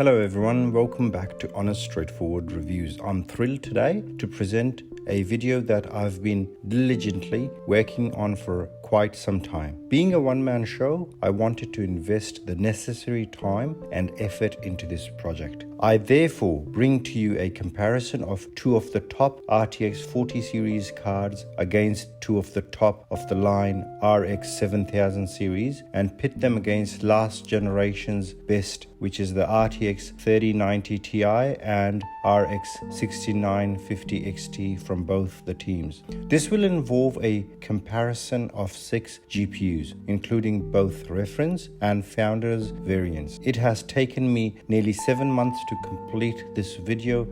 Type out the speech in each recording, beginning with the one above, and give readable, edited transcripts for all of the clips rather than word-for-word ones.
Hello everyone, welcome back to Honest Straightforward Reviews. I'm thrilled today to present a video that I've been diligently working on for quite some time. Being a one-man show, I wanted to invest the necessary time and effort into this project. I therefore bring to you a comparison of two of the top RTX 40 series cards against two of the top of the line RX 7000 series and pit them against last generation's best, which is the RTX 3090 Ti and RX 6950 XT from both the teams. This will involve a comparison of 6 GPUs, including both reference and founders variants. It has taken me nearly 7 months to complete this video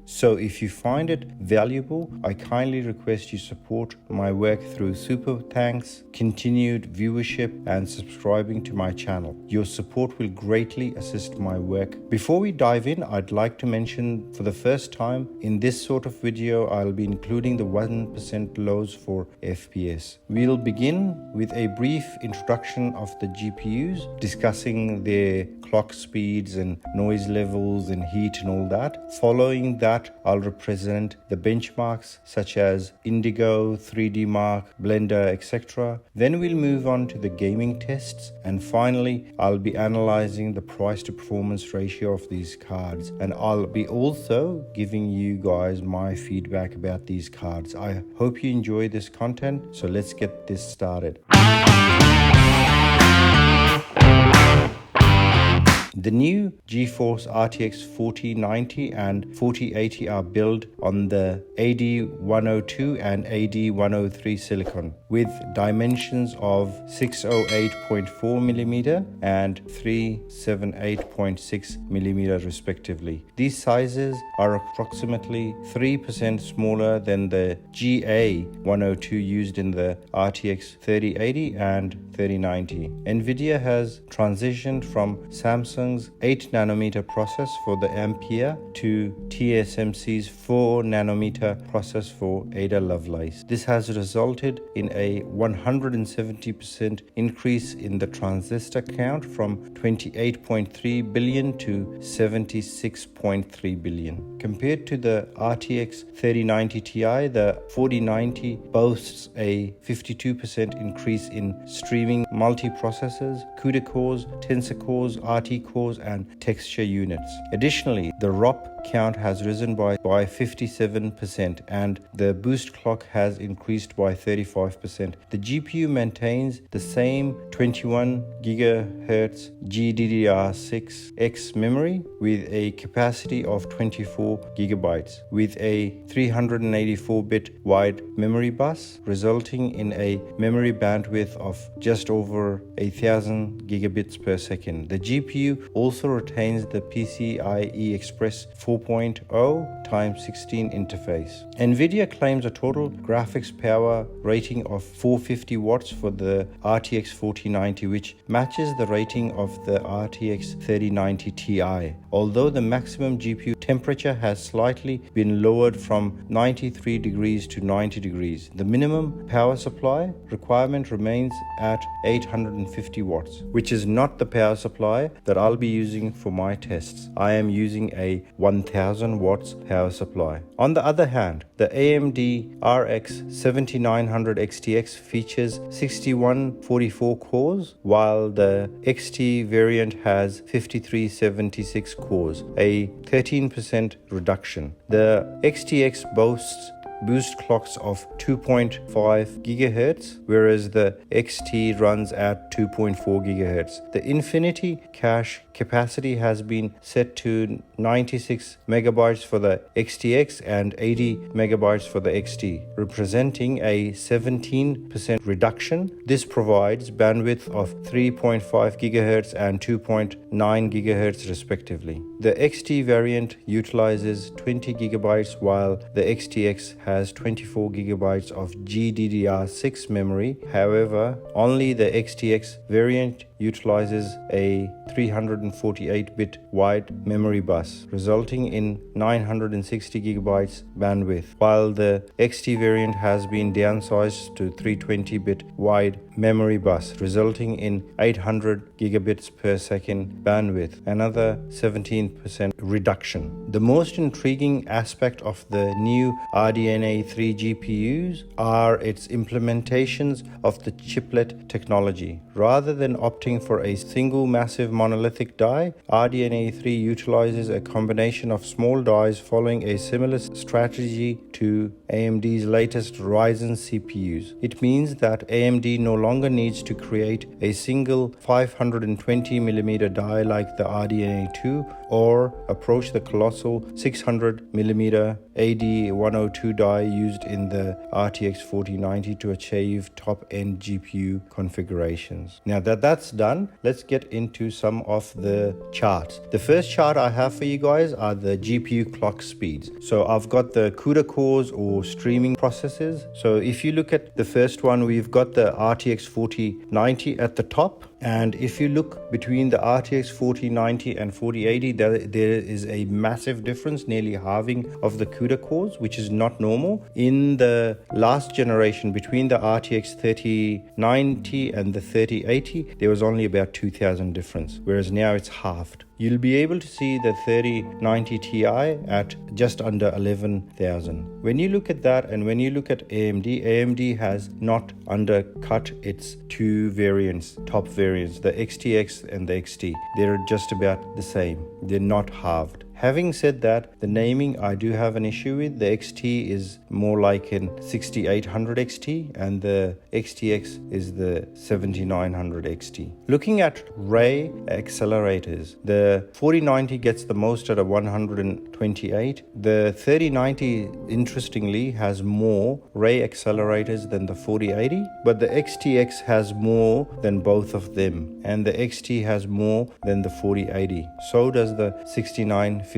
so if you find it valuable, I kindly request you support my work through super thanks, continued viewership and subscribing to my channel. Your support will greatly assist my work. Before we dive in, I'd like to mention for the first time in this sort of video, I'll be including the 1% lows for FPS. We'll begin with a brief introduction of the GPUs, discussing their clock speeds and noise levels and heat and all that. Following that, I'll represent the benchmarks such as Indigo, 3D Mark, Blender, etc. Then we'll move on to the gaming tests, and finally I'll be analyzing the price to performance ratio of these cards, and I'll be also giving you guys my feedback about these cards. I hope you enjoy this content, so let's get this started. The new GeForce RTX 4090 and 4080 are built on the AD102 and AD103 silicon with dimensions of 608.4mm and 378.6mm respectively. These sizes are approximately 3% smaller than the GA102 used in the RTX 3080 and 3090. Nvidia has transitioned from Samsung's 8nm process for the Ampere to TSMC's 4nm process for Ada Lovelace. This has resulted in a 170% increase in the transistor count from 28.3 billion to 76.3 billion. Compared to the RTX 3090 Ti, the 4090 boasts a 52% increase in streaming multiprocessors, CUDA cores, Tensor cores, RT cores, and texture units. Additionally, the ROP count has risen by 57% and the boost clock has increased by 35%. The GPU maintains the same 21 GHz GDDR6X memory with a capacity of 24 GB with a 384-bit wide memory bus, resulting in a memory bandwidth of just over 1000 gigabits per second. The GPU also retains the PCIe Express 4.0x16 interface. Nvidia claims a total graphics power rating of 450 watts for the RTX 4090, which matches the rating of the RTX 3090 Ti, although the maximum GPU temperature has slightly been lowered from 93 degrees to 90 degrees. The minimum power supply requirement remains at 850 watts, which is not the power supply that I'll be using for my tests. I am using a 1000 watts power supply. On the other hand, the AMD RX 7900 XTX features 6144 cores, while the XT variant has 5376 cores, a 13% reduction. The XTX boasts boost clocks of 2.5 GHz, whereas the XT runs at 2.4 GHz. The Infinity cache capacity has been set to 96 megabytes for the XTX and 80 megabytes for the XT, representing a 17% reduction. This provides bandwidth of 3.5 GHz and 2.9 GHz respectively. The XT variant utilizes 20 gigabytes while the XTX has 24 gigabytes of GDDR6 memory. However, only the XTX variant utilizes a 348-bit wide memory bus, resulting in 960 gigabytes bandwidth, while the XT variant has been downsized to 320-bit wide memory bus, resulting in 800 gigabits per second bandwidth, another 17% reduction. The most intriguing aspect of the new RDNA 3 GPUs are its implementations of the chiplet technology. Rather than opting for a single massive monolithic die, RDNA 3 utilizes a combination of small dies following a similar strategy to AMD's latest Ryzen CPUs. It means that AMD no longer needs to create a single 520mm die like the RDNA 2 or approach the colossal 600mm AD102 die used in the RTX 4090 to achieve top-end GPU configurations. Now that that's done, let's get into some of the charts. The first chart I have for you guys are the GPU clock speeds. So I've got the CUDA cores or streaming processors. So if you look at the first one, we've got the RTX 4090 at the top. And if you look between the RTX 4090 and 4080, there is a massive difference, nearly halving of the CUDA cores, which is not normal. In the last generation, between the RTX 3090 and the 3080, there was only about 2000 difference, whereas now it's halved. You'll be able to see the 3090 Ti at just under 11,000. When you look at that and when you look at AMD has not undercut its two variants, top variants, the XTX and the XT. They're just about the same. They're not halved. Having said that, the naming I do have an issue with. The XT is more like an 6800 XT and the XTX is the 7900 XT. Looking at Ray accelerators, the 4090 gets the most at a 128. The 3090 interestingly has more Ray accelerators than the 4080, but the XTX has more than both of them and the XT has more than the 4080. So does the 6950.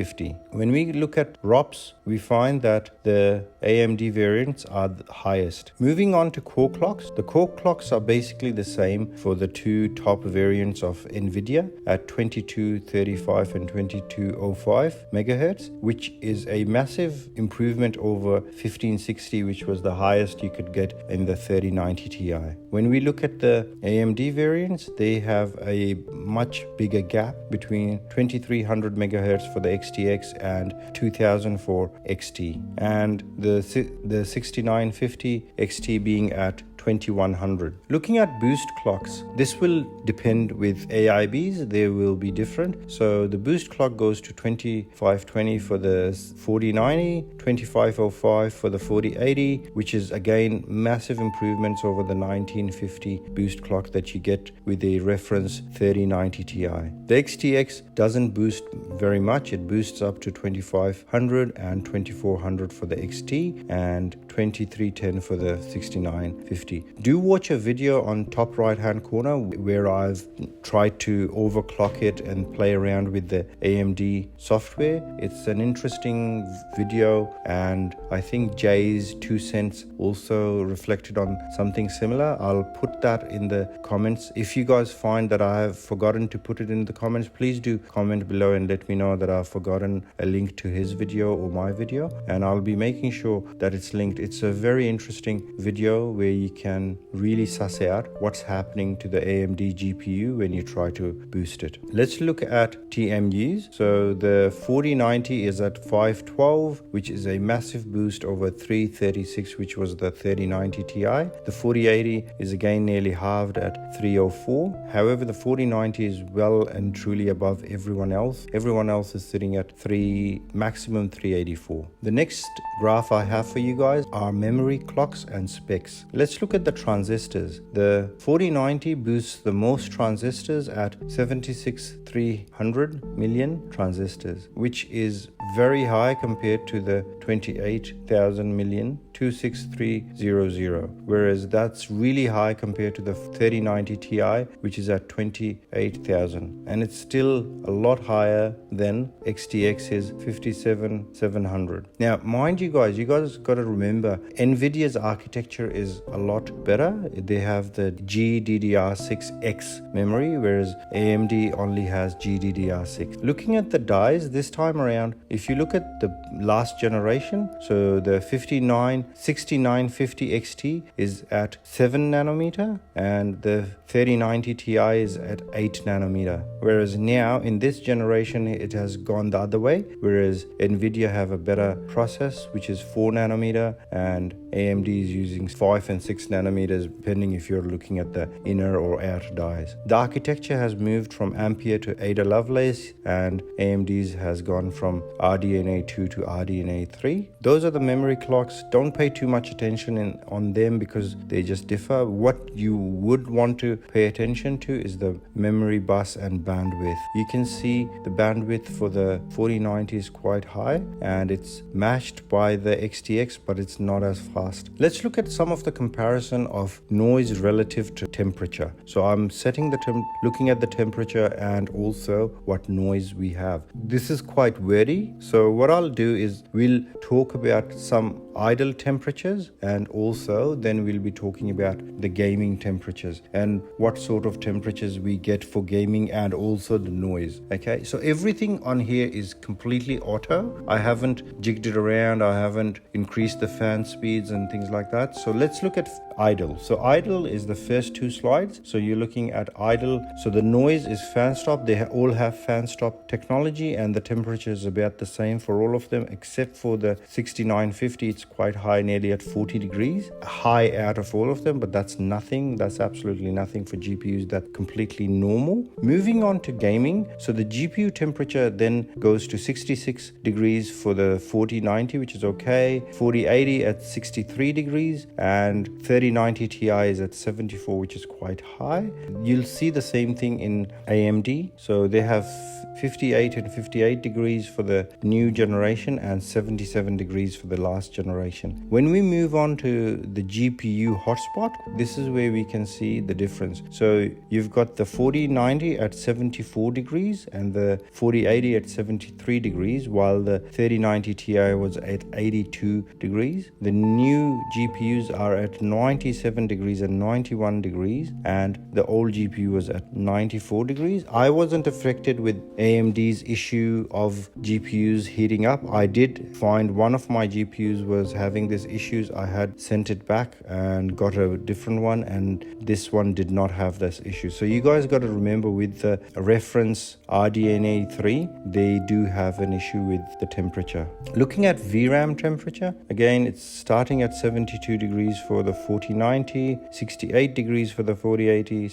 When we look at ROPS, we find that the AMD variants are the highest. Moving on to core clocks, the core clocks are basically the same for the two top variants of NVIDIA at 2235 and 2205 megahertz, which is a massive improvement over 1560, which was the highest you could get in the 3090 Ti. When we look at the AMD variants, they have a much bigger gap between 2300 megahertz for the XTX and 2000 for XT, and the 6950 XT being at 2100. Looking at boost clocks, this will depend with AIBs. They will be different. So the boost clock goes to 2520 for the 4090, 2505 for the 4080, which is again massive improvements over the 1950 boost clock that you get with the reference 3090 Ti. The XTX doesn't boost very much. It boosts up to 2500 and 2400 for the XT and 2310 for the 6950. Do watch a video on top right hand corner where I've tried to overclock it and play around with the AMD software. It's an interesting video, and I think Jay's 2 cents also reflected on something similar. I'll put that in the comments. If you guys find that I have forgotten to put it in the comments, please do comment below and let me know that I've forgotten a link to his video or my video, and I'll be making sure that it's linked. It's a very interesting video where you can really suss out what's happening to the AMD GPU when you try to boost it. Let's look at TMUs. So the 4090 is at 512, which is a massive boost over 336, which was the 3090 Ti. The 4080 is again nearly halved at 304. However, the 4090 is well and truly above everyone else. Everyone else is sitting at maximum 384. The next graph I have for you guys are memory clocks and specs. Let's look at the transistors. The 4090 boosts the most transistors at 76,300 million transistors, which is very high compared to the 28,000 million 26300, whereas that's really high compared to the 3090 Ti, which is at 28,000, and it's still a lot higher than XTX's 57,700. Now, mind you guys got to remember, Nvidia's architecture is a lot better. They have the GDDR6X memory, whereas AMD only has GDDR6. Looking at the dies this time around, if you look at the last generation, so the 6950 XT is at 7 nanometer and the 3090 Ti is at 8 nanometer, whereas now in this generation it has gone the other way, whereas Nvidia have a better process which is 4 nanometer and AMD is using 5 and 6 nanometers depending if you're looking at the inner or outer dies. The architecture has moved from Ampere to Ada Lovelace, and AMD's has gone from RDNA 2 to RDNA 3. Those are the memory clocks. Don't pay too much attention on them because they just differ. What you would want to pay attention to is the memory bus and bandwidth. You can see the bandwidth for the 4090 is quite high and it's matched by the XTX, but it's not as fast. Let's look at some of the comparison of noise relative to temperature. So I'm setting looking at the temperature and also what noise we have. This is quite wordy, so what I'll do is we'll talk about some idle temperatures and also then we'll be talking about the gaming temperatures and what sort of temperatures we get for gaming and also the noise. Okay, so everything on here is completely auto. I haven't jigged it around, I haven't increased the fan speeds and things like that. So let's look at idle. So idle is the first two slides. So you're looking at idle. So the noise is fan stop. They all have fan stop technology and the temperature is about the same for all of them except for the 6950. It's quite high, nearly at 40 degrees. High out of all of them, but that's nothing. That's absolutely nothing for GPUs. That's completely normal. Moving on to gaming. So the GPU temperature then goes to 66 degrees for the 4090, which is okay. 4080 at 63 degrees and 3090 Ti is at 74, which is quite high. You'll see the same thing in AMD. So they have 58 and 58 degrees for the new generation and 77 degrees for the last generation. When we move on to the GPU hotspot, this is where we can see the difference. So you've got the 4090 at 74 degrees and the 4080 at 73 degrees, while the 3090 Ti was at 82 degrees. The new GPUs are at 97 degrees and 91 degrees, and the old GPU was at 94 degrees. I wasn't affected with AMD's issue of GPUs heating up. I did find one of my GPUs was having these issues. I had sent it back and got a different one, and this one did not have this issue. So you guys got to remember with the reference RDNA 3, they do have an issue with the temperature. Looking at VRAM temperature, again, it's starting at 72 degrees for the 4090, 68 degrees for the 4080,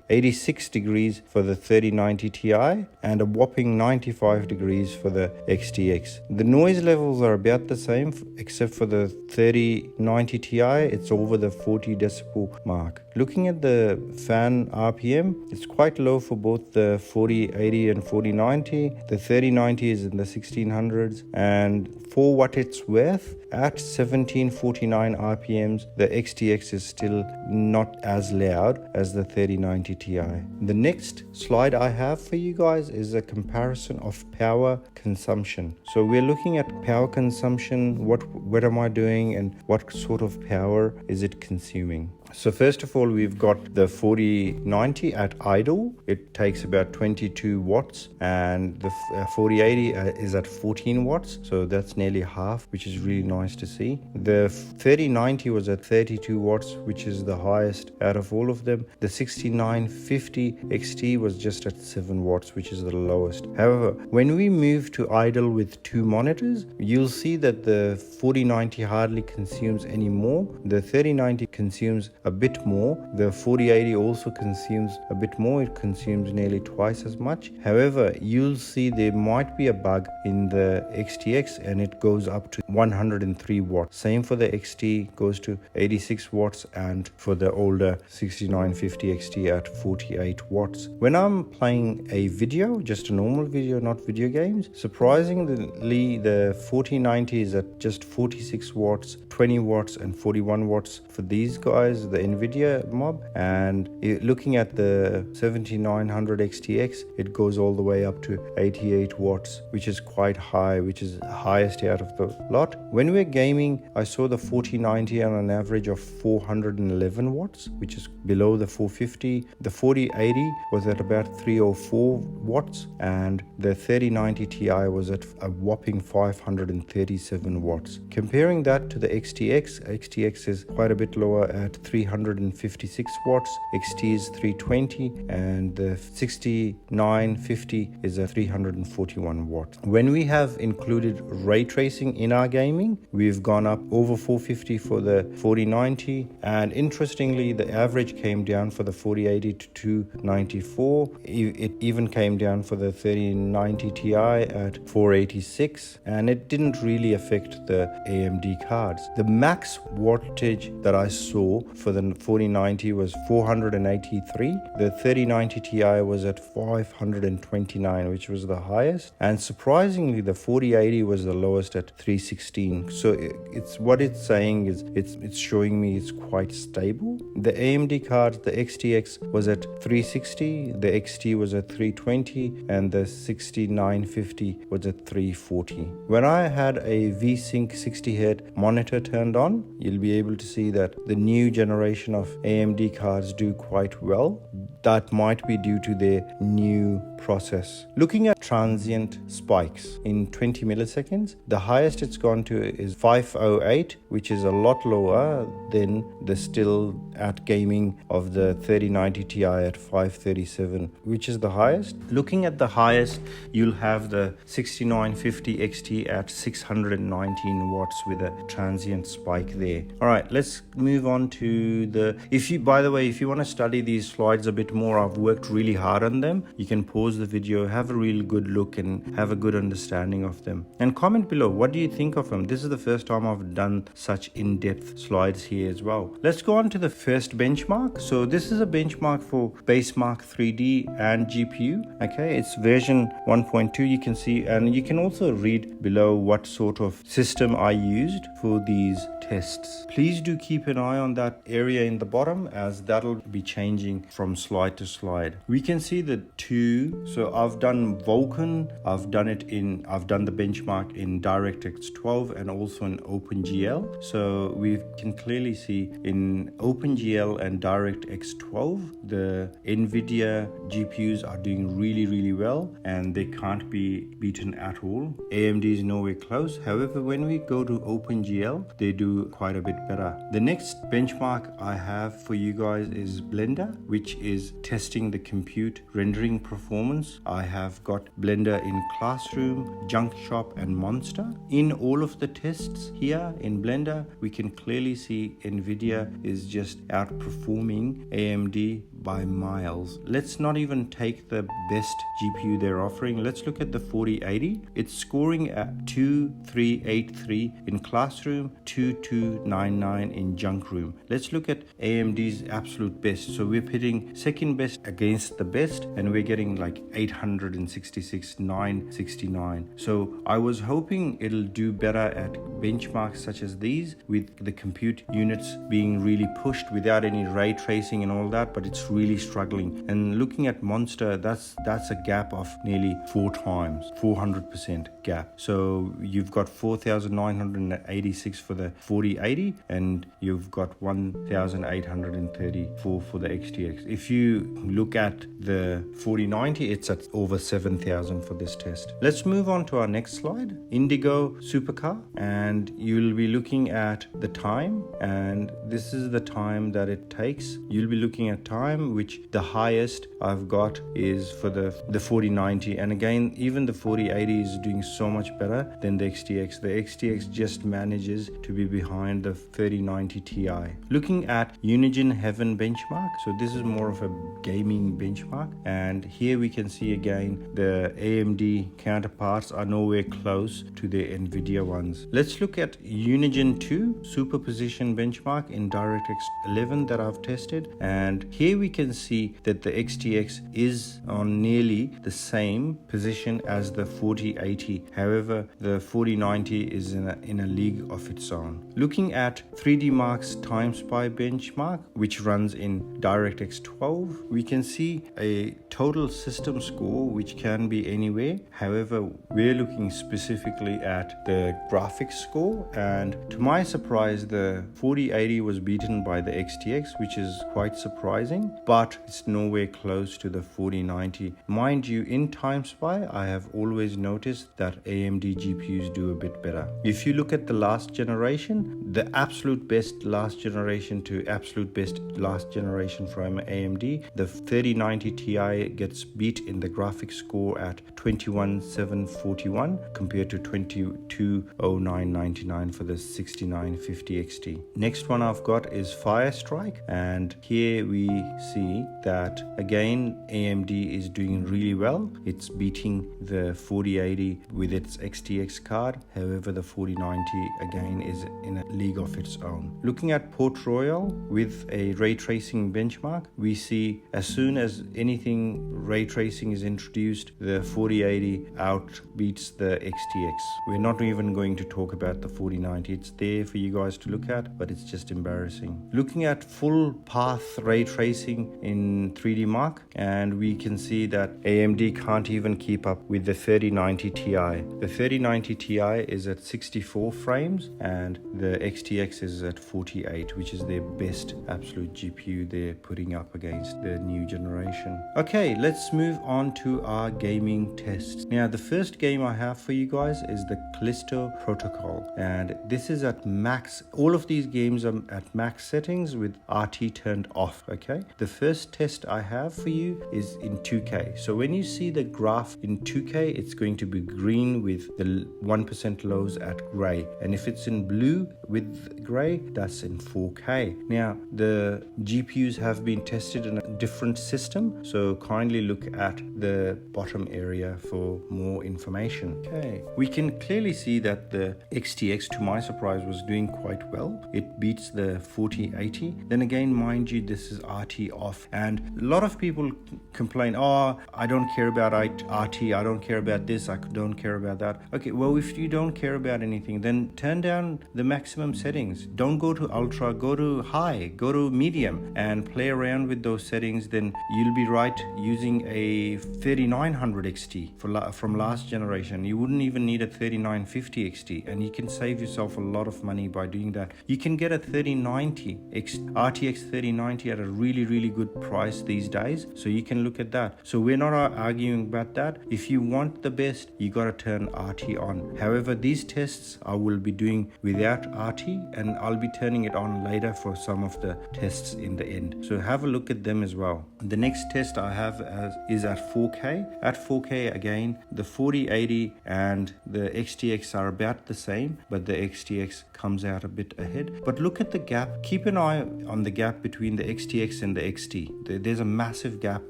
86 degrees for the 3090 Ti, and a whopping 95 degrees for the XTX. The noise levels are about the same except for the 3090 Ti, it's over the 40 decibel mark. Looking at the fan RPM, it's quite low for both the 4080 and 4090. The 3090 is in the 1600s, and for what it's worth, at 1749 RPMs, the XTX is still not as loud as the 3090 Ti. The next slide I have for you guys is a comparison of power consumption. So we're looking at power consumption, what am I doing and what sort of power is it consuming. So first of all, we've got the 4090 at idle. It takes about 22 watts, and the 4080 is at 14 watts. So that's nearly half, which is really nice to see. The 3090 was at 32 watts, which is the highest out of all of them. The 6950 XT was just at 7 watts, which is the lowest. However, when we move to idle with two monitors, you'll see that the 4090 hardly consumes any more. The 3090 consumes a bit more. The 4080 also consumes a bit more. It consumes nearly twice as much. However, you'll see there might be a bug in the XTX and it goes up to 103 watts. Same for the XT, goes to 86 watts, and for the older 6950 XT at 48 watts. When I'm playing a video, just a normal video, not video games, surprisingly the 4090 is at just 46 watts, 20 watts and 41 watts for these guys, the Nvidia mob. And looking at the 7900 XTX, it goes all the way up to 88 watts, which is quite high, which is highest out of the lot. When we're gaming, I saw the 4090 on an average of 411 watts, which is below the 450. The 4080 was at about 304 watts, and the 3090 Ti was at a whopping 537 watts. Comparing that to the XTX is quite a bit lower at 356 watts, XT is 320, and the 6950 is at 341 watts. When we have included ray tracing in our gaming, we've gone up over 450 for the 4090, and interestingly the average came down for the 4080 to 294. It even came down for the 3090 Ti at 486, and it didn't really affect the AMD cards. The max wattage that I saw for the 4090 was 483. The 3090 Ti was at 529, which was the highest, and surprisingly the 4080 was the lowest at 316. So it's saying is it's showing me it's quite stable. The AMD cards, the XTX was at 360, the XT was at 320, and the 6950 was at 340. When I had a VSync 60Hz monitor turned on, you'll be able to see that the new generation of AMD cards do quite well. That might be due to their new process. Looking at transient spikes in 20 milliseconds, the highest it's gone to is 508, which is a lot lower than the still at gaming of the 3090 Ti at 537, which is the highest. Looking at the highest, you'll have the 6950 XT at 619 watts with a transient spike there. All right, let's move on to the, by the way, if you want to study these slides a bit more, I've worked really hard on them. You can pause the video, have a real good look and have a good understanding of them, and comment below what do you think of them. This is the first time I've done such in-depth slides here as well. Let's go on to the first benchmark. So this is a benchmark for Basemark 3D and GPU. Okay, it's version 1.2, you can see, and you can also read below what sort of system I used for these tests. Please do keep an eye on that area in the bottom, as that'll be changing from slide to slide. We can see the two. So I've done Vulkan, I've done the benchmark in DirectX 12 and also in OpenGL. So we can clearly see in OpenGL and DirectX 12, the Nvidia GPUs are doing really well, and they can't be beaten at all. AMD is nowhere close. However, when we go to OpenGL, they do quite a bit better. The next benchmark I have for you guys is Blender, which is testing the compute rendering performance. I have got Blender in Classroom, Junk Shop and Monster. In all of the tests here in Blender, we can clearly see Nvidia is just outperforming AMD by miles. Let's not even take the best GPU they're offering. Let's look at the 4080. It's scoring at 2383 in Classroom, 2299 in Junk Room. Let's look at AMD's absolute best. So we're pitting second best against the best, and we're getting like 866, 969. So I was hoping it'll do better at benchmarks such as these, with the compute units being really pushed without any ray tracing and all that, but it's really struggling. And looking at Monster, that's a gap of nearly 4 times, 400% gap. So you've got 4,986 for the 4080, and you've got 1,834 for the XTX. If you look at the 4090 Currently, it's at over 7,000 for this test. Let's move on to our next slide, Indigo SuperCar, and you'll be looking at the time, and this is the time that it takes. You'll be looking at time, which the highest I've got is for the 4090, and again, even the 4080 is doing so much better than the XTX. The XTX just manages to be behind the 3090 Ti. Looking at Unigine Heaven benchmark, so this is more of a gaming benchmark, and here we can see again the AMD counterparts are nowhere close to the Nvidia ones. Let's look at Unigine 2 superposition benchmark in DirectX 11 that I've tested, and here we can see that the XTX is on nearly the same position as the 4080. However, the 4090 is in a league of its own. Looking at 3D Mark's TimeSpy benchmark, which runs in DirectX 12, we can see a total system score which can be anywhere. However, we're looking specifically at the graphics score, and to my surprise, the 4080 was beaten by the XTX, which is quite surprising, but it's nowhere close to the 4090. Mind you, in TimeSpy, I have always noticed that AMD GPUs do a bit better. If you look at the last generation, the absolute best last generation to absolute best last generation from AMD, the 3090 Ti gets beat in the graphics score at 21,741 compared to 22,0999 for the 6950 XT. Next one I've got is Firestrike, and here we see that again AMD is doing really well. It's beating the 4080 with its XTX card. However, the 4090 again is in a league of its own. Looking at Port Royal with a ray tracing benchmark, we see as soon as anything ray tracing is introduced, the 4080 outbeats the XTX. We're not even going to talk about the 4090. It's there for you guys to look at, but it's just embarrassing. Looking at full path ray tracing in 3D Mark, and we can see that AMD can't even keep up with the 3090 Ti. The 3090 Ti is at 64 frames and the XTX is at 48, which is their best absolute GPU they're putting up against the new generation. Okay, let's move on to our gaming tests. Now, the first game I have for you guys is the Callisto Protocol, and this is at max. All of these games are at max settings with RT turned off. Okay, the first test I have for you is in 2K. So when you see the graph in 2K, it's going to be green with the 1% lows at gray, and if it's in blue with gray, that's in 4K. Now, the GPUs have been tested in a different system, so kindly look at the bottom area for more information. Okay, we can clearly see that the XTX, to my surprise, was doing quite well. It beats the 4080. Then again, mind you, this is RT off, and a lot of people complain, oh, I don't care about RT, I don't care about this, I don't care about that. Okay, well, if you don't care about anything, then turn down the maximum settings. Don't go to ultra, go to high, go to medium, and play around with those settings. Then you'll be right using a 3900 XT from last generation. You wouldn't even need a 3950 XT, and you can save yourself a lot of money by doing that. You can get a 3090 RTX 3090 at a really good price these days, so you can look at that. So we're not arguing about that. If you want the best, you got to turn RT on. However, these tests I will be doing without RT, and I'll be turning it on later for some of the tests in the end, so have a look at them as well. The next test I have is at 4K. At 4K again, the 4080 and the XTX are about the same, but the XTX comes out a bit ahead. But look at the gap. Keep an eye on the gap between the XTX and the XT. There's a massive gap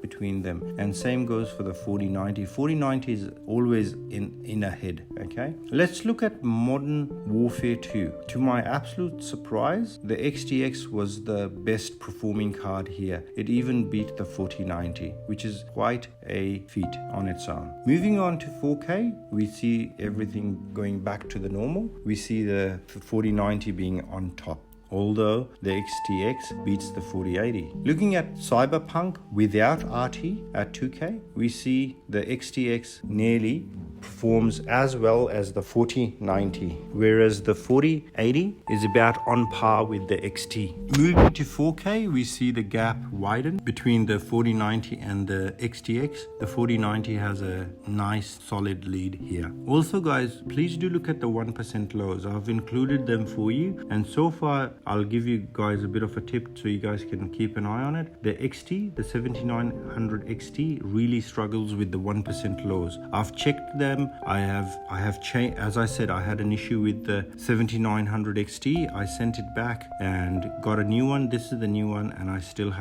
between them, and same goes for the 4090. 4090 is always in ahead. Okay, let's look at Modern Warfare 2. To my absolute surprise, the XTX was the best performing card here. It even beat the 4090, which is quite a feat on its own. Moving on to 4K, we see everything going back to the normal. We see the 4090 being on top, although the XTX beats the 4080. Looking at Cyberpunk without RT at 2K, we see the XTX nearly performs as well as the 4090, whereas the 4080 is about on par with the XT. Moving to 4K, we see the gap widen between the 4090 and the XTX. The 4090 has a nice solid lead here. Also guys, please do look at the 1% lows. I've included them for you, and so far I'll give you guys a bit of a tip so you guys can keep an eye on it. The XT, the 7900 XT, really struggles with the 1% lows. I've checked them. I have changed. As I said, I had an issue with the 7900 XT. I sent it back and got a new one. This is the new one, and I still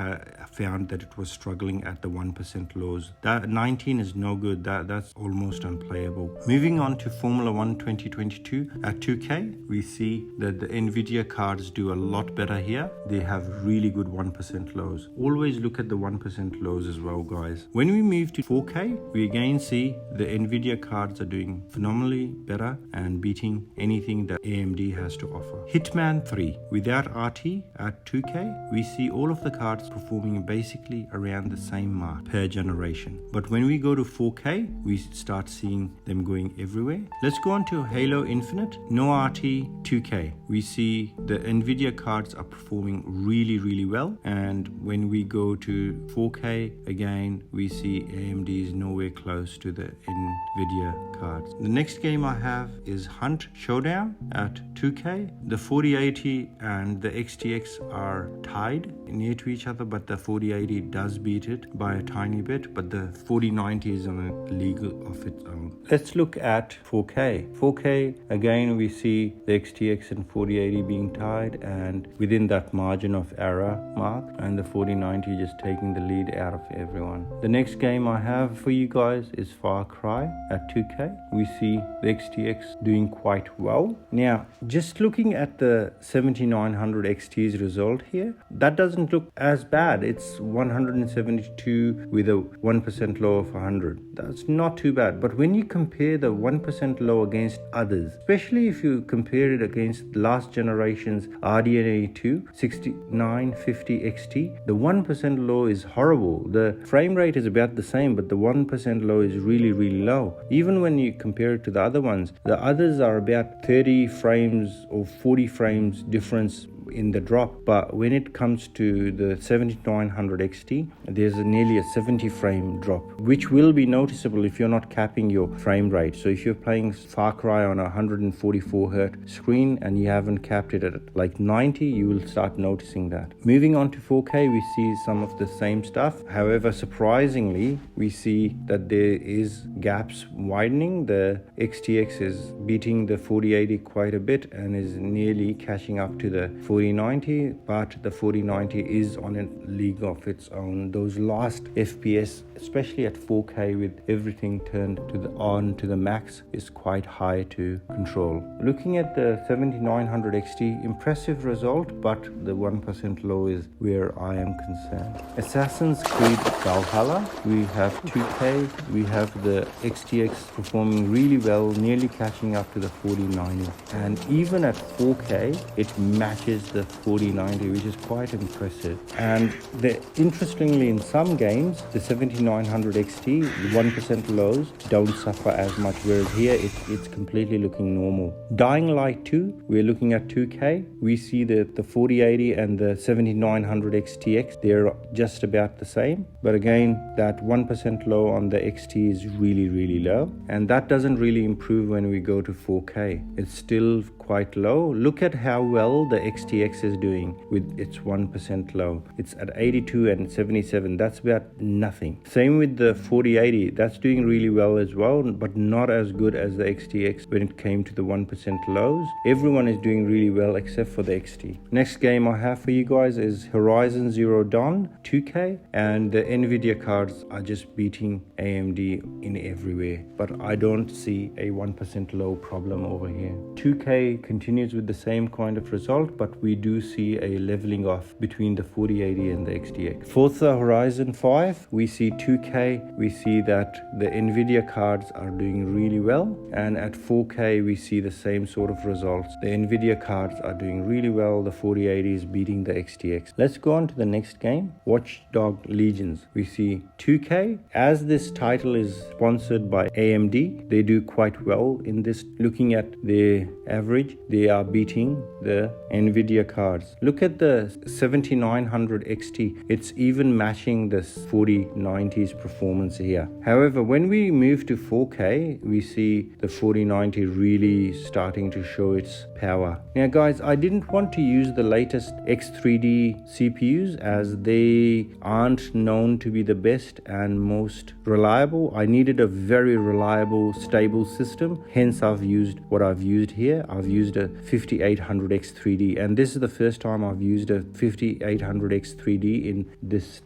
found that it was struggling at the 1% lows. That 19 is no good. That's almost unplayable. Moving on to Formula 1 2022 at 2K, we see that the Nvidia cards do a lot better here. They have really good 1% lows. Always look at the 1% lows as well, guys. When we move to 4K, we again see the Nvidia cards are doing phenomenally better and beating anything that AMD has to offer. Hitman 3 without RT at 2K, we see all of the cards performing basically around the same mark per generation. But when we go to 4K, we start seeing them going everywhere. Let's go on to Halo Infinite, no RT 2K. We see the Nvidia cards are performing really well, and when we go to 4K again, we see AMD is nowhere close to the Nvidia cards. The next game I have is Hunt Showdown at 2K. The 4080 and the XTX are tied near to each other, but the 4080 does beat it by a tiny bit, but the 4090 is on a league of its own. Let's look at 4K. 4K, again, we see the XTX and 4080 being tied, and within that margin of error mark, and the 4090 just taking the lead out of everyone. The next game I have for you guys is Far Cry at 2K. We see the XTX doing quite well. Now, just looking at the 7900 XT's result here, that doesn't look as bad. It's 172 with a 1% low of 100. That's not too bad. But when you compare the 1% low against others, especially if you compare it against last generation's RDNA 2 6950 XT, the 1% low is horrible. The frame rate is about the same, but the 1% low is really low. Even when you compare it to the other ones, the others are about 30 frames or 40 frames difference in the drop, but when it comes to the 7900 XT, there's nearly a 70 frame drop, which will be noticeable if you're not capping your frame rate. So if you're playing Far Cry on a 144 Hz screen and you haven't capped it at like 90, you will start noticing that. Moving on to 4K, we see some of the same stuff. However, surprisingly, we see that there is gaps widening. The XTX is beating the 4080 quite a bit and is nearly catching up to the 4090, but the 4090 is on a league of its own. Those last FPS, especially at 4K with everything turned to the max, is quite high to control. Looking at the 7900 XT, impressive result, but the 1% low is where I am concerned. Assassin's Creed Valhalla, we have 2K, we have the XTX performing really well, nearly catching up to the 4090, and even at 4K it matches the 4090, which is quite impressive. And interestingly, in some games, the 7900 XT, the 1% lows don't suffer as much, whereas here it's completely looking normal. Dying Light 2, we're looking at 2K. We see that the 4080 and the 7900 XTX, they're just about the same, but again, that 1% low on the XT is really low, and that doesn't really improve when we go to 4K. It's still quite low. Look at how well the XTX is doing with its 1% low. It's at 82 and 77. That's about nothing. Same with the 4080. That's doing really well as well, but not as good as the XTX when it came to the 1% lows. Everyone is doing really well except for the XT. Next game I have for you guys is Horizon Zero Dawn 2K, and the Nvidia cards are just beating AMD in everywhere, but I don't see a 1% low problem over here. 2K continues with the same kind of result, but we we do see a leveling off between the 4080 and the XTX. Forza Horizon 5, we see 2K, we see that the Nvidia cards are doing really well, and at 4K we see the same sort of results. The Nvidia cards are doing really well, the 4080 is beating the XTX. Let's go on to the next game, Watchdog Legions. We see 2K. As this title is sponsored by AMD, they do quite well in this. Looking at their average, they are beating the Nvidia cards. Look at the 7900 XT. It's even matching the 4090's performance here. However, when we move to 4K, we see the 4090 really starting to show its power. Now guys, I didn't want to use the latest X3D CPUs as they aren't known to be the best and most reliable. I needed a very reliable, stable system. Hence I've used what I've used here. I've used a 5800 X3D, and this is the first time I've used a 5800 X3D in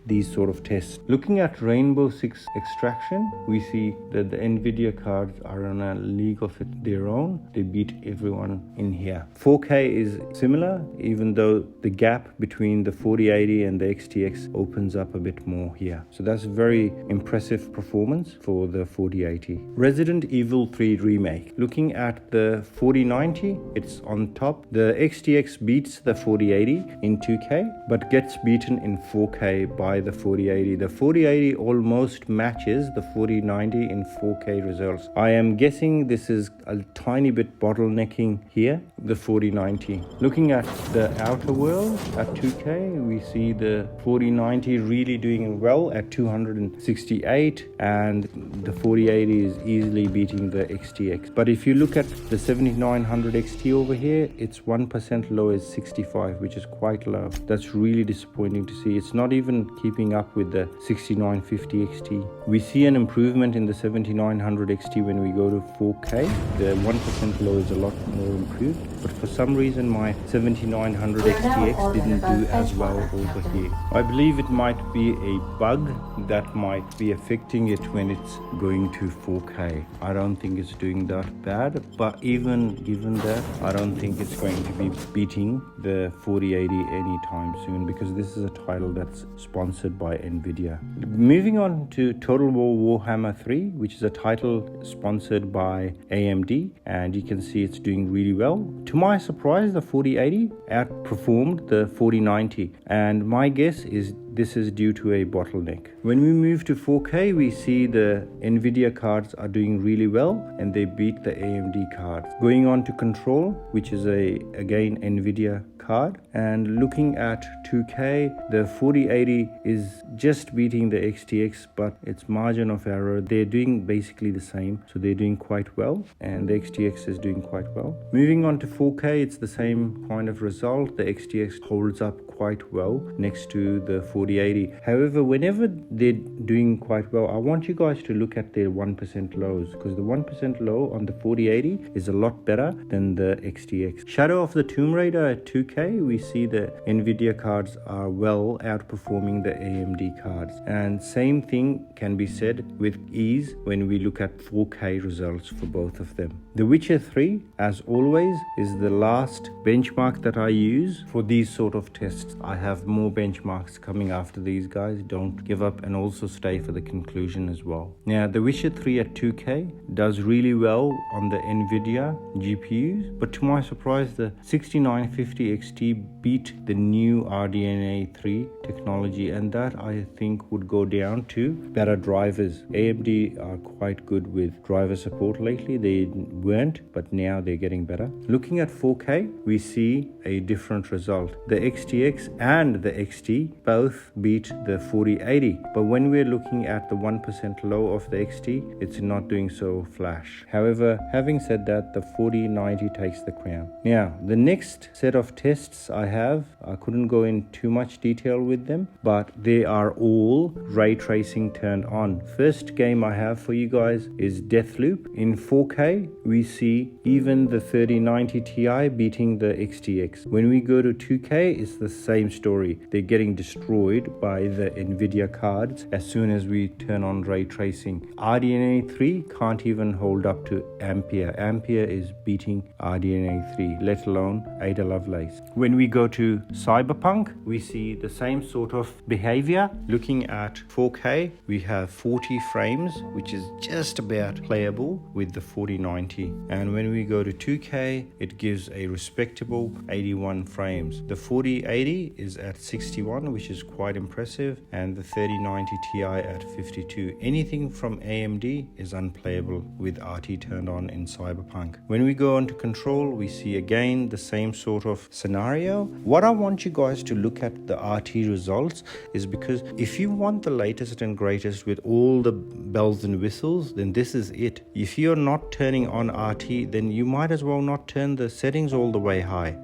these sort of tests. Looking at Rainbow Six extraction, we see that the Nvidia cards are on a league of their own. They beat everyone in here. 4K is similar, even though the gap between the 4080 and the XTX opens up a bit more here. So that's very impressive performance for the 4080. Resident Evil 3 Remake. Looking at the 4090, it's on top. The XTX beats the 4080 in 2K, but gets beaten in 4K by the 4080. The 4080 almost matches the 4090 in 4K results. I am guessing this is a tiny bit bottlenecking here, the 4090. Looking at the Outer World at 2K, we see the 4090 really doing well at 268, and the 4080 is easily beating the XTX. But if you look at the 7900 XT over here, it's 1% low is 65, which is quite low. That's really disappointing to see. It's not even keeping up with the 6950 XT. We see an improvement in the 7900 XT when we go to 4K. The 1% low is a lot more improved, but for some reason my 7900 XTX didn't do as well over here. I believe it might be a bug that might be affecting it when it's going to 4K. I don't think it's doing that bad, but even given that, I don't think it's going to be beating the 4080 anytime soon, because this is a title that's sponsored by Nvidia. Moving on to Total War Warhammer 3, which is a title sponsored by AMD, and you can see it's doing really well. To my surprise, the 4080 outperformed the 4090, and my guess is this is due to a bottleneck. When we move to 4K, we see the Nvidia cards are doing really well and they beat the AMD cards. Going on to Control, which is again Nvidia card, and looking at 2K, the 4080 is just beating the XTX, but its margin of error, they're doing basically the same, so they're doing quite well, and the XTX is doing quite well. Moving on to 4K, it's the same kind of result. The XTX holds up quite well next to the 4080. However, whenever they're doing quite well, I want you guys to look at their 1% lows, because the 1% low on the 4080 is a lot better than the XTX. Shadow of the Tomb Raider at 2K, we see the Nvidia cards are well outperforming the AMD cards, and same thing can be said with ease when we look at 4K results for both of them. The Witcher 3, as always, is the last benchmark that I use for these sort of tests. I have more benchmarks coming after these guys. Don't give up, and also stay for the conclusion as well. Now, The Witcher 3 at 2K does really well on the Nvidia GPUs, but to my surprise, the 6950 XT beat the new RDNA 3 technology, and that I think would go down to better drivers. AMD are quite good with driver support lately. They weren't, but now they're getting better. Looking at 4K, we see a different result. The XTX and the XT both beat the 4080, but when we're looking at the 1% low of the XT, it's not doing so flash. However, having said that, the 4090 takes the crown. Now, the next set of tests I couldn't go in too much detail with them, but they are all ray tracing turned on. First game I have for you guys is Deathloop. In 4K, we see even the 3090 Ti beating the XTX. When we go to 2K, it's the same story. They're getting destroyed by the Nvidia cards as soon as we turn on ray tracing. RDNA 3 can't even hold up to Ampere. Ampere is beating RDNA 3, let alone Ada Lovelace. When we go to Cyberpunk, we see the same sort of behavior. Looking at 4K, we have 40 frames, which is just about playable with the 4090. And when we go to 2K, it gives a respectable 81 frames. The 4080 is at 61, which is quite impressive, and the 3090 Ti at 52. Anything from AMD is unplayable with RT turned on in Cyberpunk. When we go on to control, we see again the same sort of scenario. What I want you guys to look at the RT results is because if you want the latest and greatest with all the bells and whistles, then this is it. If you're not turning on RT, then you might as well not turn the settings all the way high,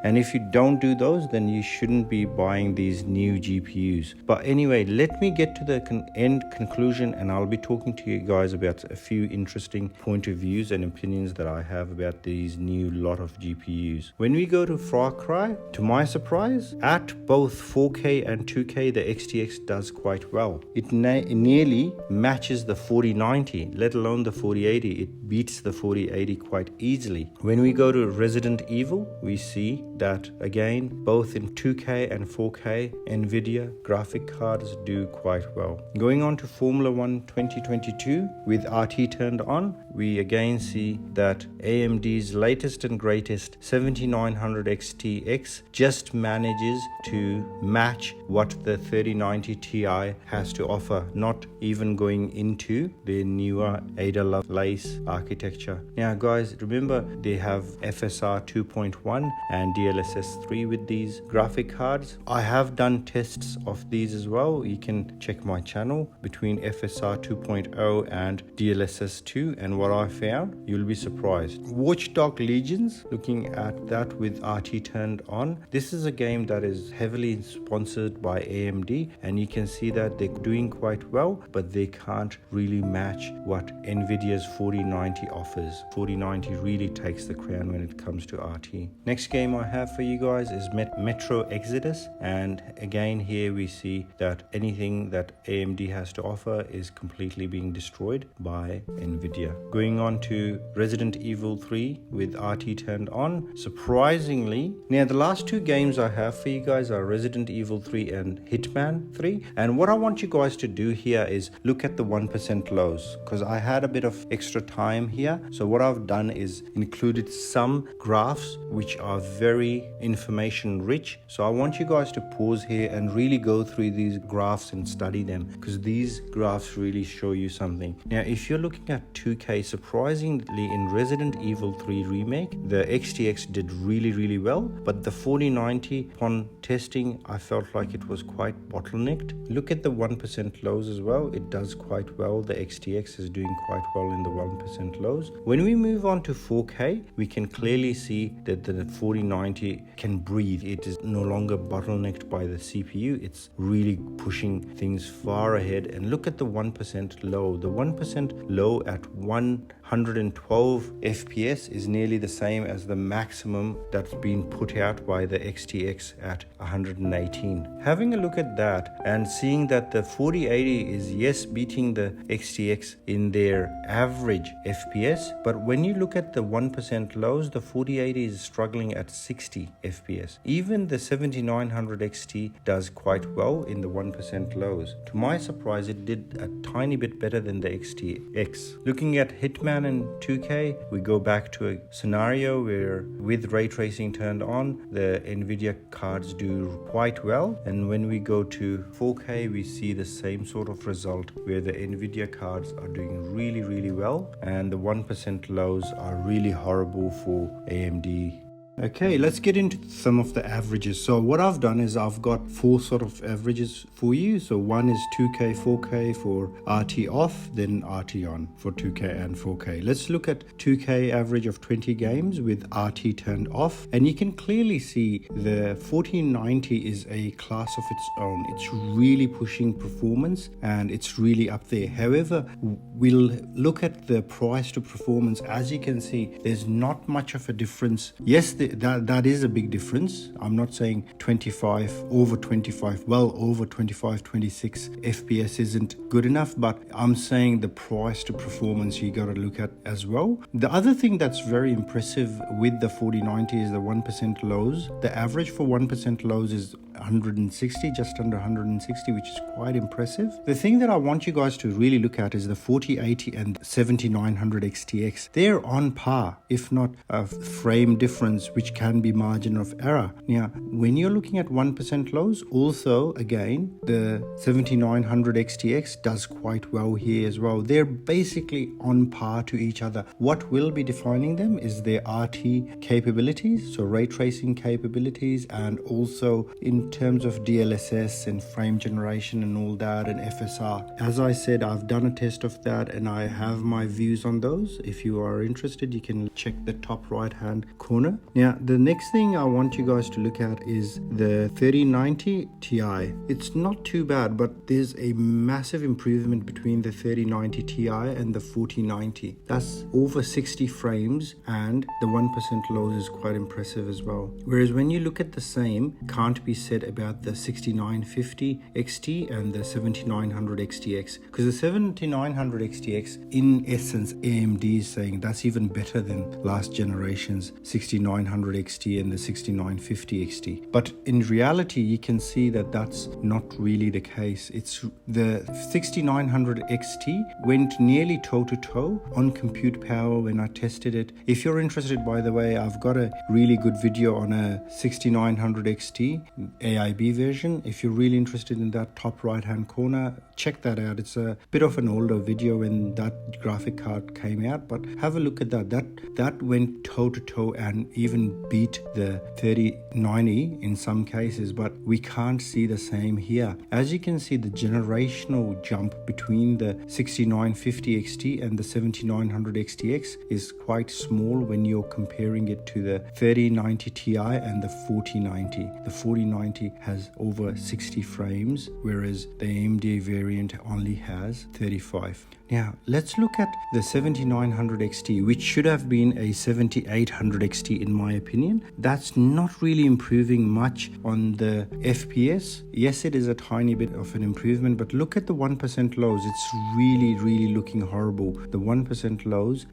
and if you don't do those, then you shouldn't be buying these new GPUs. But anyway, let me get to the end conclusion, and I'll be talking to you guys about a few interesting point of views and opinions that I have about these new lot of GPUs. When we go to Far Cry, to my surprise, at both 4K and 2K, the XTX does quite well. It nearly matches the 4090, let alone the 4080. It beats the 4080 quite easily. When we go to Resident Evil, we see that again, both in 2K and 4K, Nvidia graphic cards do quite well. Going on to Formula 1 2022 with RT turned on, we again see that AMD's latest and greatest 7900 XTX just manages to match what the 3090 Ti has to offer, not even going into the newer Ada Lovelace architecture. Now guys, remember they have FSR 2.1 and DLSS 3 with these graphic cards. I have done tests of these as well. You can check my channel between FSR 2.0 and DLSS 2, and what I found, you'll be surprised. Watchdog Legions, looking at that with RT turned on, this is a game that is heavily sponsored by AMD, and you can see that they're doing quite well, but they can't really match what Nvidia's 4090 offers. 4090 really takes the crown when it comes to RT. Next game I have for you guys is Metro Exodus, and again here we see that anything that AMD has to offer is completely being destroyed by Nvidia. Going on to Resident Evil 3 with RT turned on. Surprisingly, now the last two games I have for you guys are Resident Evil 3 and Hitman 3, and what I want you guys to do here is look at the 1% lows, because I had a bit of extra time here. So what I've done is included some graphs which are very information rich. So I want you guys to pause here and really go through these graphs and study them, because these graphs really show you something. Now if you're looking at 2K, surprisingly in Resident Evil 3 Remake, the XTX did really well, but the 4090 upon testing, I felt like it was quite bottlenecked. Look at the 1% lows as well. It does quite well. The XTX is doing quite well in the 1% lows. When we move on to 4K, we can clearly see that the 4090 can breathe. It is no longer bottlenecked by the CPU. It's really pushing things far ahead. And look at the 1% low. The 1% low at 112 FPS is nearly the same as the maximum that's been put out by the XTX at 118. Having a look at that and seeing that the 4080 is yes beating the XTX in their average FPS, but when you look at the 1% lows, the 4080 is struggling at 60 FPS. Even the 7900 XT does quite well in the 1% lows. To my surprise, it did a tiny bit better than the XTX. Looking at Hitman and 2K, we go back to a scenario where with ray tracing turned on, the Nvidia cards do quite well, and when we go to 4K, we see the same sort of result where the Nvidia cards are doing really well, and the 1% lows are really horrible for AMD. Okay, let's get into some of the averages. So what I've done is I've got four sort of averages for you. So one is 2K, 4K for RT off, then RT on for 2K and 4K. Let's look at 2K average of 20 games with RT turned off. And you can clearly see the 1490 is a class of its own. It's really pushing performance and it's really up there. However, we'll look at the price to performance. As you can see, there's not much of a difference. Yes, that is a big difference. I'm not saying 25 over 25, well over 25, 26 FPS isn't good enough, but I'm saying the price to performance you got to look at as well. The other thing that's very impressive with the 4090 is the 1% lows. The average for 1% lows is 160, just under 160, which is quite impressive. The thing that I want you guys to really look at is the 4080 and 7900 XTX. They're on par, if not a frame difference, which can be margin of error. Now, when you're looking at 1% lows, also again, the 7900 XTX does quite well here as well. They're basically on par to each other. What will be defining them is their RT capabilities, so ray tracing capabilities, and also in terms of DLSS and frame generation and all that, and FSR. As I said, I've done a test of that and I have my views on those. If you are interested, you can check the top right hand corner. Now, the next thing I want you guys to look at is the 3090 Ti. It's not too bad, but there's a massive improvement between the 3090 Ti and the 4090. That's over 60 frames, and the 1% lows is quite impressive as well. Whereas when you look at the same, can't be said about the 6950 XT and the 7900 XTX, because the 7900 XTX, in essence, AMD is saying that's even better than last generation's 6900 XT and the 6950 XT. But in reality, you can see that that's not really the case. It's the 6900 XT went nearly toe to toe on compute power when I tested it. If you're interested, by the way, I've got a really good video on a 6900 XT AIB version. If you're really interested in that, top right hand corner, check that out. It's a bit of an older video when that graphic card came out, but have a look at that. That went toe to toe and even beat the 3090 in some cases, but we can't see the same here. As you can see, the generational jump between the 6950 XT and the 7900 XTX is quite small when you're comparing it to the 3090 Ti and the 4090. The 4090 has over 60 frames, whereas the AMD variant only has 35. Now, let's look at the 7900 XT, which should have been a 7800 XT in my opinion. That's not really improving much on the FPS. Yes, it is a tiny bit of an improvement, but look at the 1% lows. It's really looking horrible. The 1% lows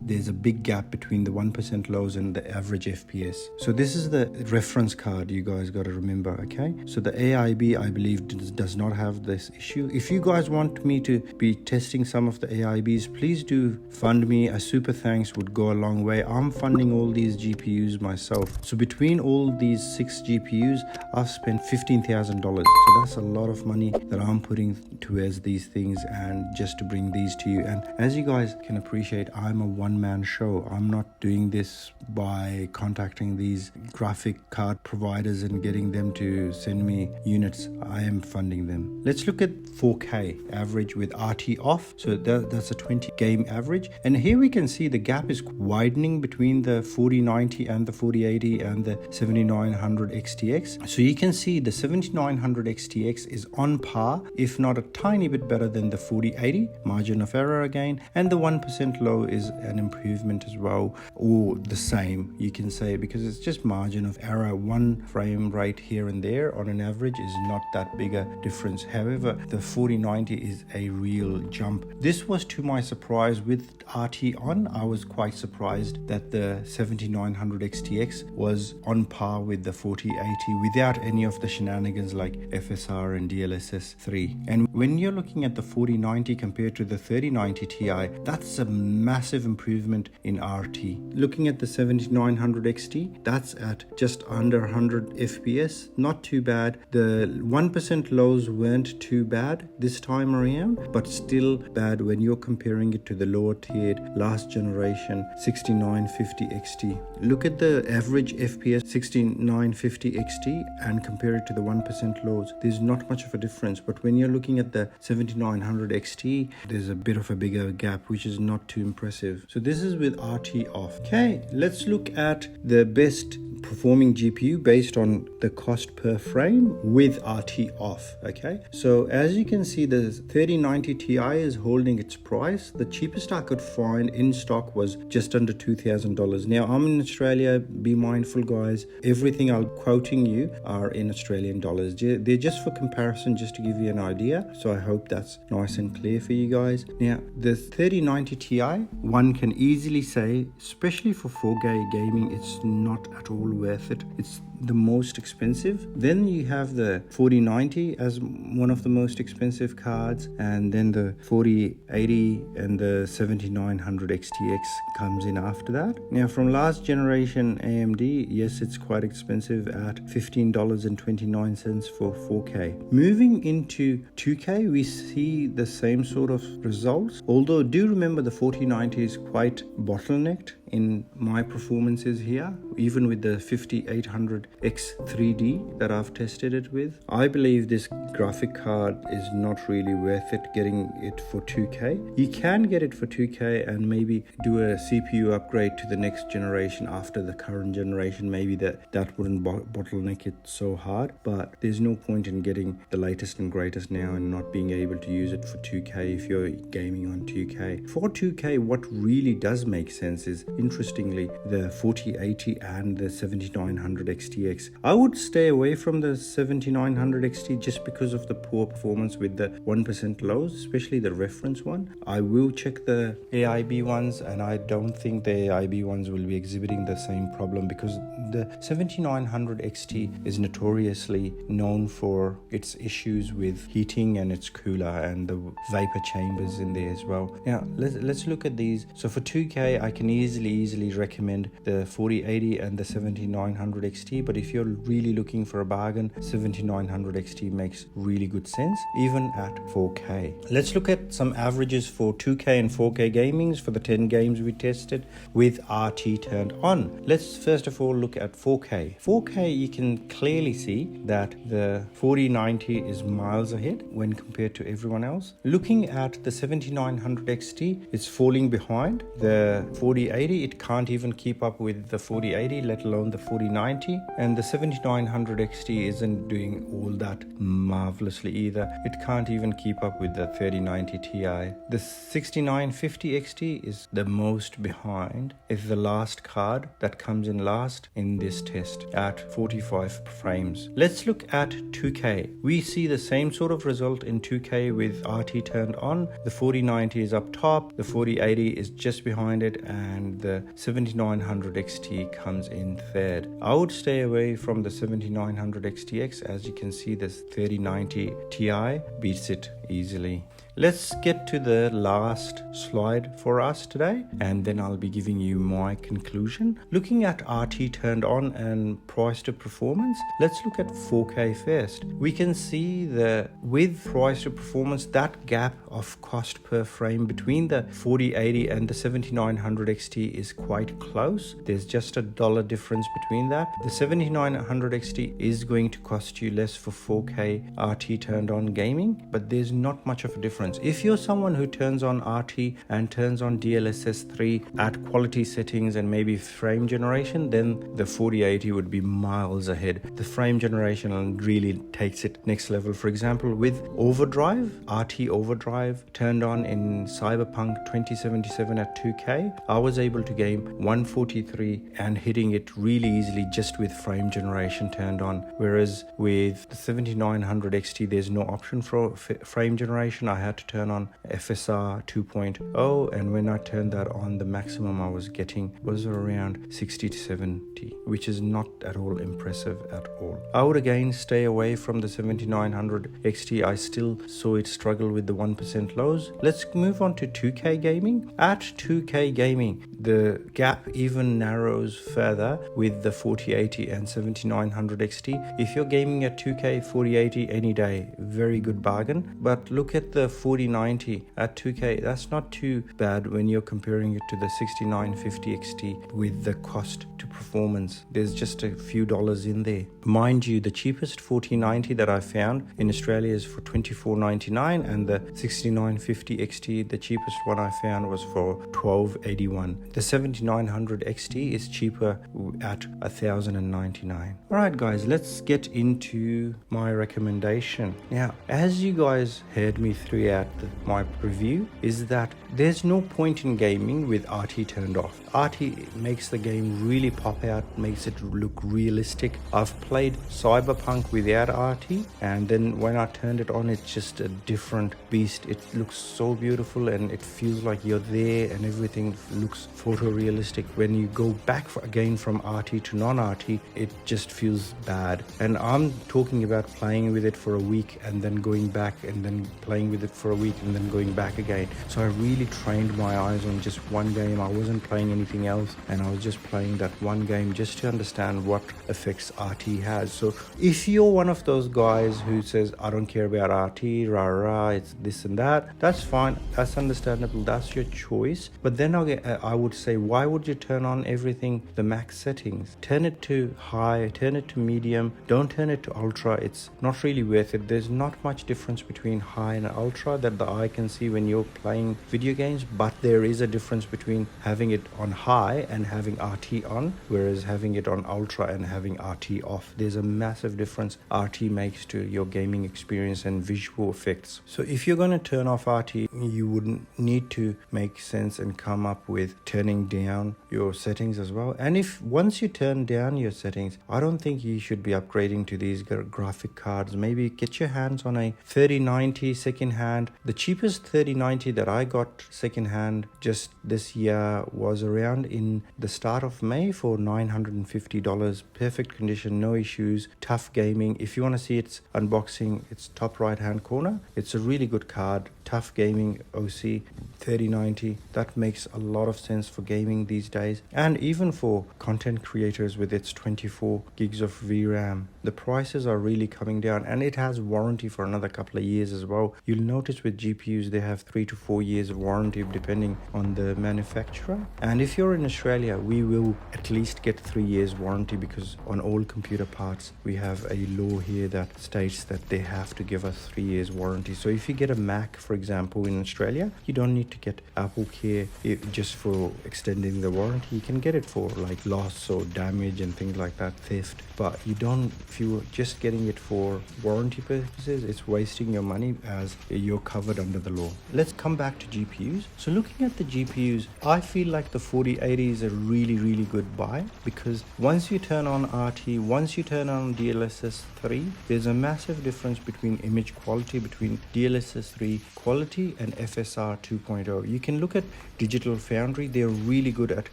there's a big gap between the 1% lows and the average FPS. So this is the reference card you guys got to remember, okay? So the AIB, I believe, does not have this issue. If you guys want me to be testing some of the AIBs, please do fund me. A super thanks would go a long way. I'm funding all these GPUs myself. So between all these 6 GPUs, I've spent $15,000. So that's a lot of money that I'm putting towards these things and just to bring these to you. And as you guys can appreciate, I'm a one-man show. I'm not doing this by contacting these graphic card providers and getting them to send me units. I am funding them. Let's look at 4K average with RT off. So that's a 20 game average. And here we can see the gap is widening between the 4090 and the 4080 and the 7900 XTX. So you can see the 7900 XTX is on par, if not a tiny bit better than the 4080, margin of error again, and the 1% low is an improvement as well, or the same you can say, because it's just margin of error. One frame rate here and there on an average is not that big a difference. However, the 4090 is a real jump. This was to my surprise with RT on. I was quite surprised that the 7900 XTX was on par with the 4080 without any of the shenanigans like FSR and DLSS 3. And when you're looking at the 4090 compared to the 3090 Ti, that's a massive improvement in RT. Looking at the 7900 XT, that's at just under 100 FPS, not too bad. The 1% lows weren't too bad this time around, but still bad when you're comparing it to the lower tiered last generation 6950 XT. Look at the average FPS 6950 XT and compare it to the 1% lows. There's not much of a difference, but when you're looking at the 7900 XT, there's a bit of a bigger gap, which is not too impressive. So this is with RT off. Okay, let's look at the best performing GPU based on the cost per frame with RT off. Okay, so as you can see, the 3090 Ti is holding its price. The cheapest I could find in stock was just under $2,000. Now I'm in Australia. Be mindful, guys. Everything I'm quoting you are in Australian dollars. They're just for comparison, just to give you an idea. So I hope that's nice and clear for you guys. Now the 3090 Ti, one can easily say, especially for 4K gaming, it's not at all worth it. It's the most expensive. Then you have the 4090 as one of the most expensive cards, and then the 4080 and the 7900 XTX comes in after that. Now from last generation AMD, yes, it's quite expensive at $15.29 for 4K. Moving into 2K, we see the same sort of results, although do remember the 4090 is quite bottlenecked in my performances here, even with the 5800 X3D that I've tested it with. I believe this graphic card is not really worth it getting it for 2K. You can get it for 2K and maybe do a CPU upgrade to the next generation after the current generation. Maybe that wouldn't bottleneck it so hard, but there's no point in getting the latest and greatest now and not being able to use it for 2K if you're gaming on 2K. For 2K, what really does make sense is, interestingly, the 4080 and the 7900 XTX. I would stay away from the 7900 XT just because of the poor performance with the 1% lows, especially the reference one. I will check the AIB ones, and I don't think the AIB ones will be exhibiting the same problem, because the 7900 XT is notoriously known for its issues with heating and its cooler and the vapor chambers in there as well. Now let's look at these. So for 2K, I can easily recommend the 4080 and the 7900 XT, but if you're really looking for a bargain, 7900 XT makes really good sense even at 4K. Let's look at some averages for 2K and 4K gamings for the 10 games we tested with RT turned on. Let's first of all look at 4K. 4K, you can clearly see that the 4090 is miles ahead when compared to everyone else. Looking at the 7900 XT, it's falling behind. The 4080, it can't even keep up with the 4080, let alone the 4090. And the 7900 XT isn't doing all that marvelously either. It can't even keep up with the 3090 Ti. The 6950 XT is the most behind. It's the last card that comes in last in this test at 45 frames. Let's look at 2K. We see the same sort of result in 2K with RT turned on. The 4090 is up top, the 4080 is just behind it, and the 7900 XT comes in third. I would stay away from the 7900 XTX. As you can see, this 3090 Ti beats it easily. Let's get to the last slide for us today, and then I'll be giving you my conclusion. Looking at RT turned on and price to performance, let's look at 4K first. We can see that with price to performance, that gap of cost per frame between the 4080 and the 7900 XT is quite close. There's just $1 difference between that. The 7900 XT is going to cost you less for 4K RT turned on gaming, but there's not much of a difference. If you're someone who turns on RT and turns on DLSS 3 at quality settings and maybe frame generation, then the 4080 would be miles ahead. The frame generation really takes it next level. For example, with overdrive, RT overdrive turned on in Cyberpunk 2077 at 2K, I was able to game 143 and hitting it really easily just with frame generation turned on. Whereas with the 7900 XT, there's no option for frame generation. I had to turn on FSR 2.0, and when I turned that on, the maximum I was getting was around 60 to 70, which is not at all impressive at all. I would again stay away from the 7900 XT. I still saw it struggle with the 1% lows. Let's move on to 2K gaming. At 2K gaming, the gap even narrows further with the 4080 and 7900 XT. If you're gaming at 2K 4080 any day, very good bargain. But look at the 4090 at 2K. That's not too bad when you're comparing it to the 6950 XT with the cost to performance. There's just a few dollars in there. Mind you, the cheapest 4090 that I found in Australia is for $24.99, and the 6950 XT, the cheapest one I found, was for $12.81. The 7900 XT is cheaper at $1,099. Alright guys, let's get into my recommendation. Now, as you guys heard me throughout my review, is that there's no point in gaming with RT turned off. RT makes the game really pop out, makes it look realistic. I've played Cyberpunk without RT, and then when I turned it on, it's just a different beast. It looks so beautiful and it feels like you're there, and everything looks photorealistic. When you go back again from RT to non-RT, it just feels bad. And I'm talking about playing with it for a week and then going back, and then playing with it for a week and then going back again. So I really trained my eyes on just one game. I wasn't playing anything else, and I was just playing that one game just to understand what effects RT has. So if you're one of those guys who says, I don't care about RT, it's this and that, that's fine, that's understandable, that's your choice. But then I would say, why would you turn on everything, the max settings? Turn it to high, turn it to medium, don't turn it to ultra. It's not really worth it. There's not much difference between high and ultra that the eye can see when you're playing video games, but there is a difference between having it on high and having RT on, whereas having it on ultra and having RT off. There's a massive difference RT makes to your gaming experience and visual effects. So if you're going to turn off RT, you would need to make sense and come up with turning down your settings as well. And if once you turn down your settings, I don't think you should be upgrading to these graphic cards. Maybe get your hands on a 3090 second hand. The cheapest 3090 that I got second hand just this year was around in the start of May for $950. Perfect condition, no issues, tough gaming. If you want to see its unboxing, it's top right hand corner. It's a really good card. Tough gaming OC 3090. That makes a lot of sense for gaming these days, and even for content creators with its 24 gigs of VRAM. The prices are really coming down, and it has warranty for another couple of years as well. You'll notice with GPUs they have 3 to 4 years of warranty depending on the manufacturer. And if you're in Australia, we will at least get 3 years warranty, because on all computer parts we have a law here that states that they have to give us 3 years warranty. So if you get a Mac, for example, in Australia, you don't need to get Apple Care just for extending the warranty. You can get it for like loss or damage and things like that, theft. But you don't, if you're just getting it for warranty purposes, it's wasting your money as you're covered under the law. Let's come back to GPUs. So looking at the GPUs, I feel like the 4080 is a really good buy, because once you turn on RT, once you turn on DLSS 3, there's a massive difference between image quality between DLSS 3 quality and FSR 2.0. You can look at Digital Foundry. They're really good at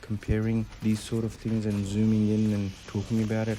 comparing these sort of things and zooming in and talking about it.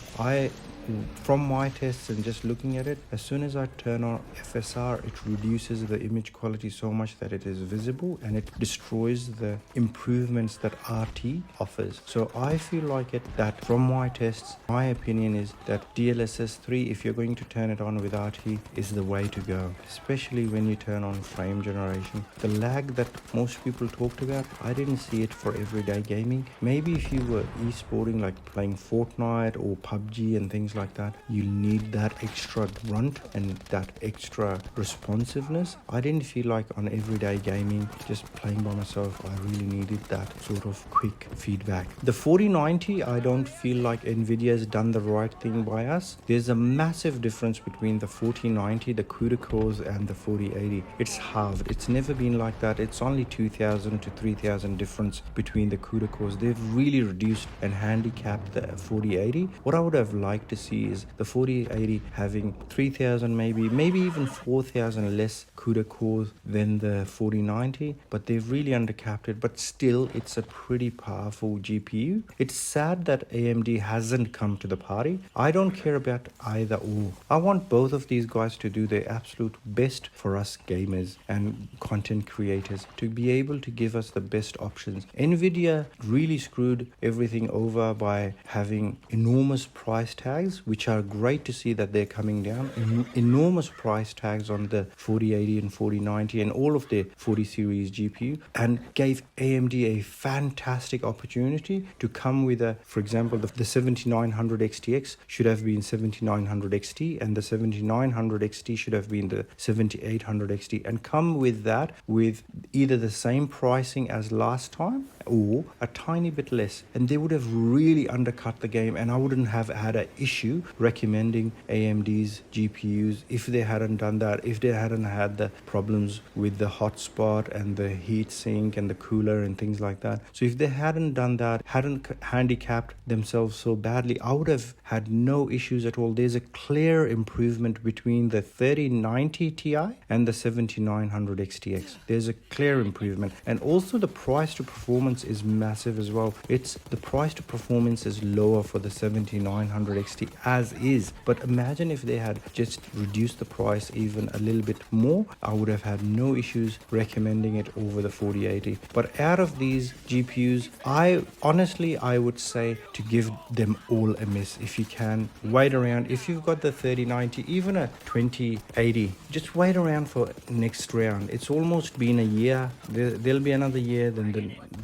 From my tests and just looking at it, as soon as I turn on FSR, it reduces the image quality so much that it is visible, and it destroys the improvements that RT offers. So I feel like that from my tests, my opinion is that DLSS 3, if you're going to turn it on with RT, is the way to go, especially when you turn on frame generation. The lag that most people talked about, I didn't see it for everyday gaming. Maybe if you were esporting, like playing Fortnite or PUBG and things like that, you need that extra grunt and that extra responsiveness. I didn't feel like on everyday gaming, just playing by myself, I really needed that sort of quick feedback. The 4090, I don't feel like Nvidia has done the right thing by us. There's a massive difference between the 4090, the CUDA cores, and the 4080. It's halved. It's never been like that. It's only 2,000 to 3,000 difference between the CUDA cores. They've really reduced and handicapped the 4080. What I would have liked to see is the 4080 having 3,000, maybe even 4,000 less CUDA cores than the 4090, but they've really undercapped it. But still, it's a pretty powerful GPU. It's sad that AMD hasn't come to the party. I don't care about either or. I want both of these guys to do their absolute best for us gamers and content creators, to be able to give us the best options. Nvidia really screwed everything over by having enormous price tags details, which are great to see that they're coming down. Enormous price tags on the 4080 and 4090 and all of the 40 series GPU, and gave AMD a fantastic opportunity to come with a, for example, the 7900 XTX should have been 7900 XT, and the 7900 XT should have been the 7800 XT, and come with that with either the same pricing as last time or a tiny bit less, and they would have really undercut the game, and I wouldn't have had an issue recommending AMD's GPUs if they hadn't done that, if they hadn't had the problems with the hotspot and the heat sink and the cooler and things like that. So if they hadn't done that, hadn't handicapped themselves so badly, I would have had no issues at all. There's a clear improvement between the 3090 Ti and the 7900 XTX. There's a clear improvement, and also the price to performance is massive as well. It's the price to performance is lower for the 7900 XT as is, but imagine if they had just reduced the price even a little bit more, I would have had no issues recommending it over the 4080. But out of these GPUs, I would say to give them all a miss. If you can, wait around. If you've got the 3090, even a 2080, just wait around for next round. It's almost been a year. There'll be another year, then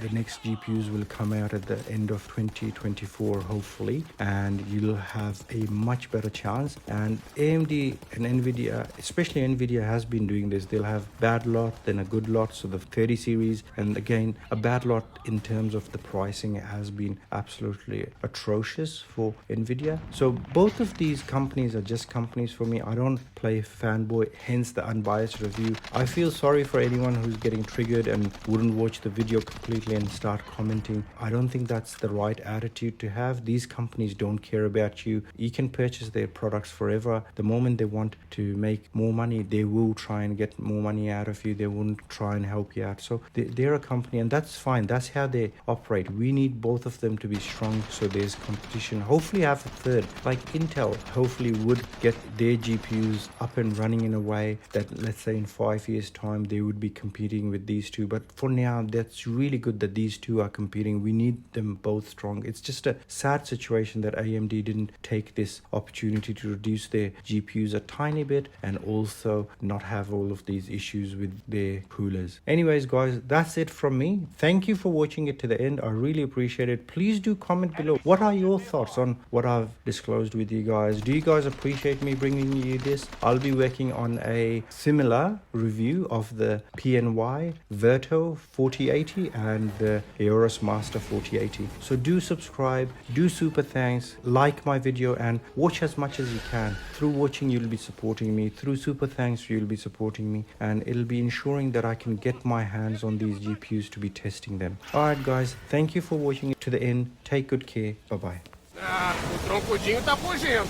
the next GPUs will come out at the end of 2024 hopefully, and you'll have a much better chance. And AMD and Nvidia, especially Nvidia, has been doing this. They'll have bad lot, then a good lot, so the 30 series, and again a bad lot in terms of the pricing has been absolutely atrocious for Nvidia. So both of these companies are just companies for me. I don't play fanboy, hence the unbiased review. I feel sorry for anyone who's getting triggered and wouldn't watch the video completely and start commenting. I don't think that's the right attitude to have. These companies don't care about you. You can purchase their products forever. The moment they want to make more money, they will try and get more money out of you. They won't try and help you out. So they're a company, and that's fine. That's how they operate. We need both of them to be strong, so there's competition. Hopefully have a third, like Intel hopefully would get their GPUs up and running in a way that, let's say in 5 years time, they would be competing with these two. But for now, that's really good that these two are competing. We need them both strong. It's just a sad situation that AMD didn't take this opportunity to reduce their GPUs a tiny bit and also not have all of these issues with their coolers. Anyways guys, that's it from me. Thank you for watching it to the end. I really appreciate it. Please do comment below. What are your thoughts on what I've disclosed with you guys? Do you guys appreciate me bringing you this? I'll be working on a similar review of the PNY Verto 4080 and the Aorus Master 4080. So do subscribe, do super thanks, like my video, and watch as much as you can. Through watching, you'll be supporting me. Through super thanks, you'll be supporting me, and it'll be ensuring that I can get my hands on these GPUs to be testing them. Alright guys, thank you for watching it to the end. Take good care. Bye bye. Ah, o troncudinho tá fugindo.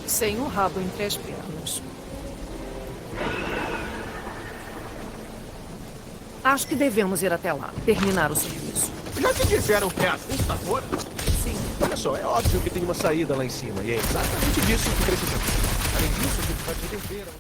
Sem o rabo entre as pernas. Acho que devemos ir até lá, terminar o serviço. Já te disseram que é assim, tá fora? Sim. Olha só, é óbvio que tem uma saída lá em cima, e é exatamente disso que precisamos. Além disso, a gente vai poder ver...